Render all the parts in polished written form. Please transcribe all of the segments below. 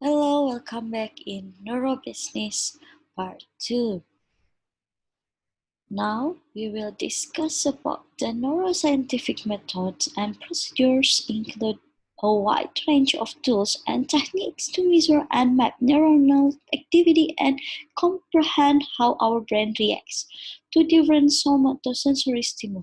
Hello, welcome back in Neurobusiness Part 2. Now we will discuss about the neuroscientific methods and procedures include a wide range of tools and techniques to measure and map neuronal activity and comprehend how our brain reacts to different somatosensory stimuli.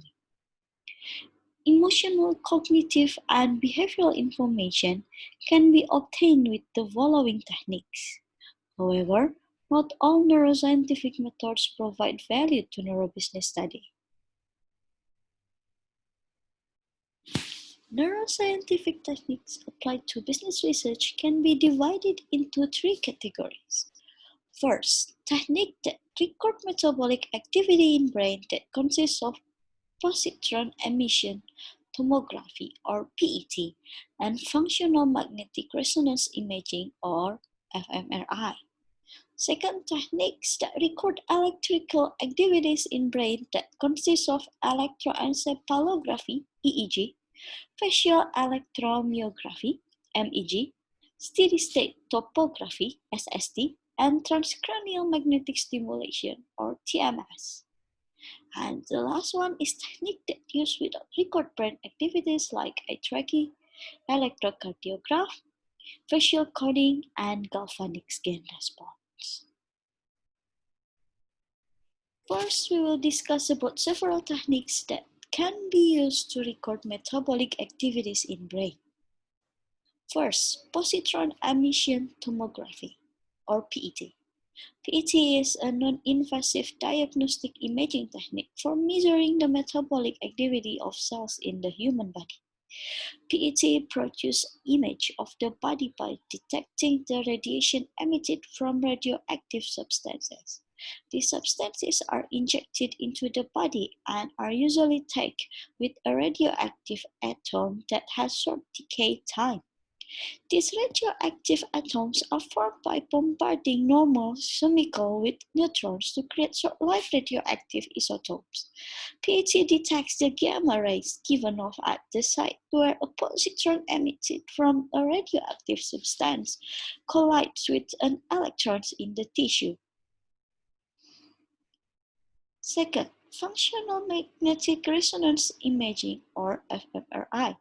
Emotional, cognitive, and behavioral information can be obtained with the following techniques. However, not all neuroscientific methods provide value to neurobusiness study. Neuroscientific techniques applied to business research can be divided into three categories. First, techniques that record metabolic activity in brain that consists of positron emission tomography or PET and functional magnetic resonance imaging or fMRI. Second, techniques that record electrical activities in brain that consist of electroencephalography (EEG), facial electromyography (MEG), steady-state topography (SST), and transcranial magnetic stimulation or TMS. And the last one is technique that use without record brain activities like eye tracking, electrocardiograph, facial coding, and galvanic scan response. First, we will discuss about several techniques that can be used to record metabolic activities in brain. First, positron emission tomography, or PET. PET is a non-invasive diagnostic imaging technique for measuring the metabolic activity of cells in the human body. PET produces image of the body by detecting the radiation emitted from radioactive substances. These substances are injected into the body and are usually tagged with a radioactive atom that has short decay time. These radioactive atoms are formed by bombarding normal chemicals with neutrons to create short-lived radioactive isotopes. PET detects the gamma rays given off at the site where a positron emitted from a radioactive substance collides with an electron in the tissue. Second, functional magnetic resonance imaging or fMRI.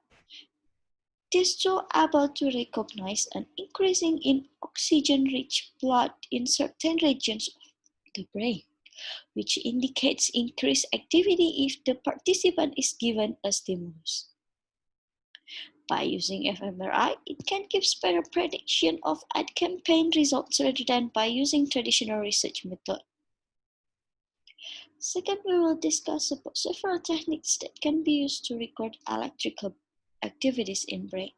This tool able to recognize an increasing in oxygen-rich blood in certain regions of the brain, which indicates increased activity if the participant is given a stimulus. By using fMRI, it can give better prediction of ad campaign results rather than by using traditional research method. Second, we will discuss about several techniques that can be used to record electrical activities in brain.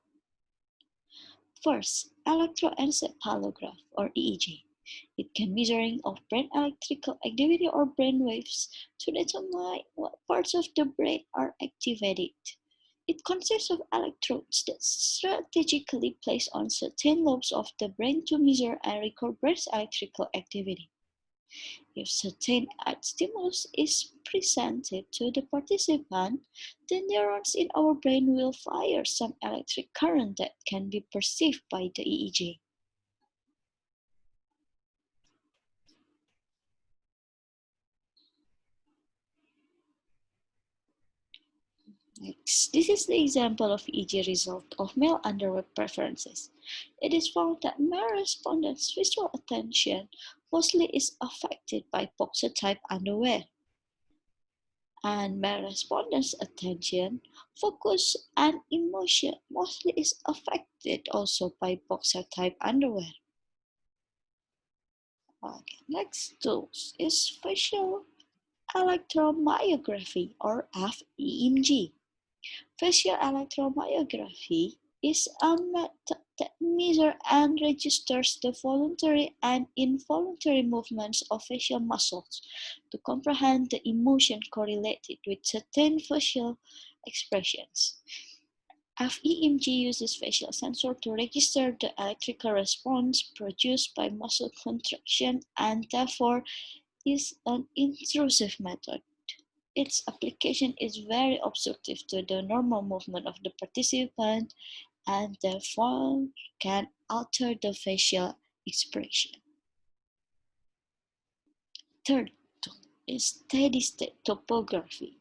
First, electroencephalograph or EEG. It can measuring of brain electrical activity or brain waves to determine what parts of the brain are activated. It consists of electrodes that strategically placed on certain lobes of the brain to measure and record brain's electrical activity. If certain stimulus is presented to the participant, the neurons in our brain will fire some electric current that can be perceived by the EEG. Next, this is the example of EEG result of male underwear preferences. It is found that male respondents' visual attention mostly is affected by boxer type underwear. And male respondents' attention, focus, and emotion mostly is affected also by boxer type underwear. Okay, next tool is facial electromyography or FEMG. Facial electromyography is a method that measures and registers the voluntary and involuntary movements of facial muscles to comprehend the emotion correlated with certain facial expressions. FEMG uses facial sensor to register the electrical response produced by muscle contraction and therefore is an intrusive method. Its application is very obstructive to the normal movement of the participant and therefore can alter the facial expression. Third tool is steady-state topography.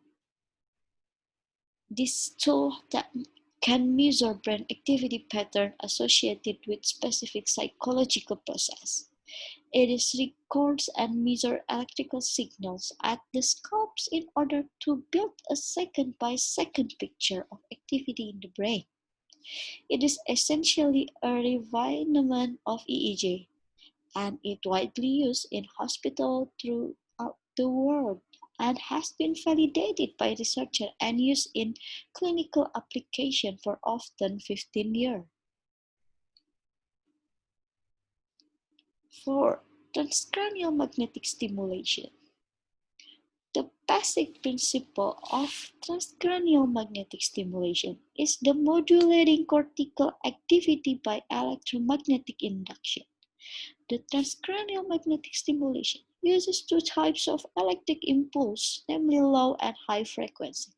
This tool that can measure brain activity pattern associated with specific psychological process. It records and measures electrical signals at the scalps in order to build a second-by-second picture of activity in the brain. It is essentially a refinement of EEG, and it widely used in hospitals throughout the world and has been validated by researchers and used in clinical application for often 15 years. 4. Transcranial magnetic stimulation. The basic principle of transcranial magnetic stimulation is the modulating cortical activity by electromagnetic induction. The transcranial magnetic stimulation uses two types of electric impulse, namely low and high frequency.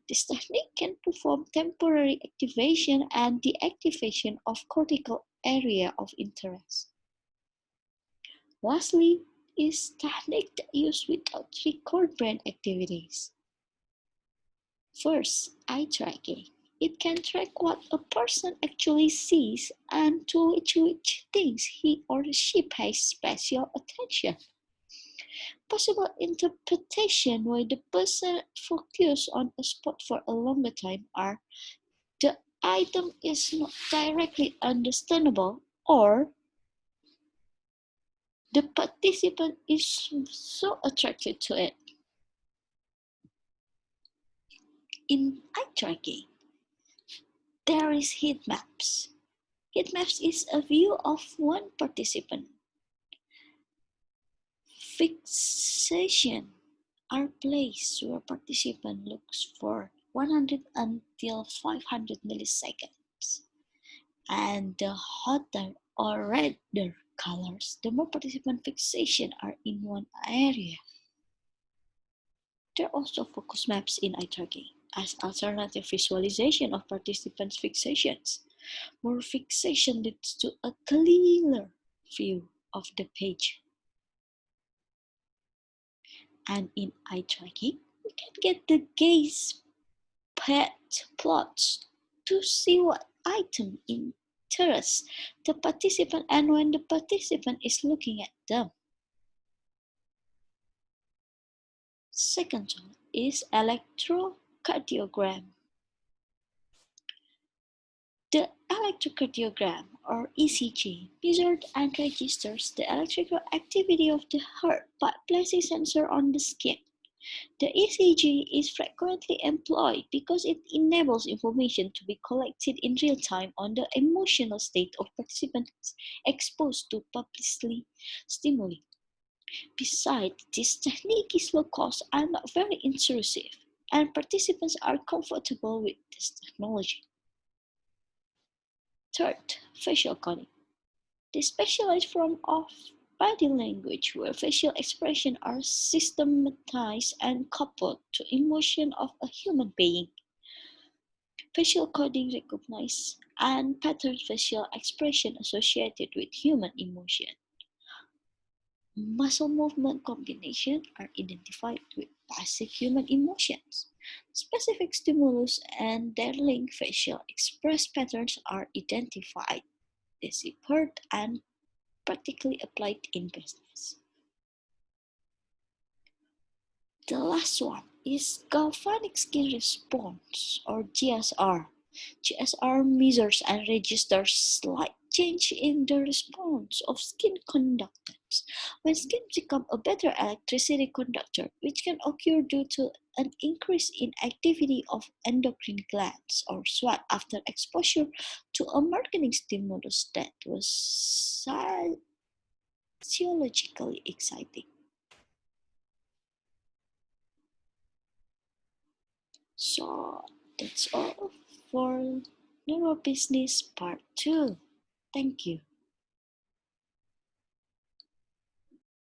This technique can perform temporary activation and deactivation of cortical area of interest. Lastly, is technique that used without record brain activities. First, eye tracking. It can track what a person actually sees and to which things he or she pays special attention. Possible interpretation where the person focuses on a spot for a longer time are the item is not directly understandable or the participant is so attracted to it. In eye tracking, there is heat maps. Heat maps is a view of one participant. Fixation are placed where participant looks for 100 until 500 milliseconds. And the hotter or redder colors, the more participant fixation are in one area. There are also focus maps in eye tracking as alternative visualization of participants' fixations. More fixation leads to a clearer view of the page. And in eye tracking, we can get the gaze pet plots to see what item interests the participant and when the participant is looking at them. Second tool is electrocardiogram. The electrocardiogram, or ECG, measures and registers the electrical activity of the heart by placing sensor on the skin. The ECG is frequently employed because it enables information to be collected in real time on the emotional state of participants exposed to publicly stimuli. Besides, this technique is low cost and not very intrusive, and participants are comfortable with this technology. Third, facial coding. The specialized form of body language where facial expressions are systematized and coupled to emotion of a human being. Facial coding recognizes and patterns facial expression associated with human emotion. Muscle movement combinations are identified with basic human emotions. Specific stimulus and their linked facial express patterns are identified, deciphered, and practically applied in business. The last one is galvanic skin response, or GSR. GSR measures and registers slight change in the response of skin conductance when skin becomes a better electricity conductor, which can occur due to an increase in activity of endocrine glands or sweat after exposure to a marketing stimulus that was physiologically exciting. So that's all for Neurobusiness Part 2. Thank you.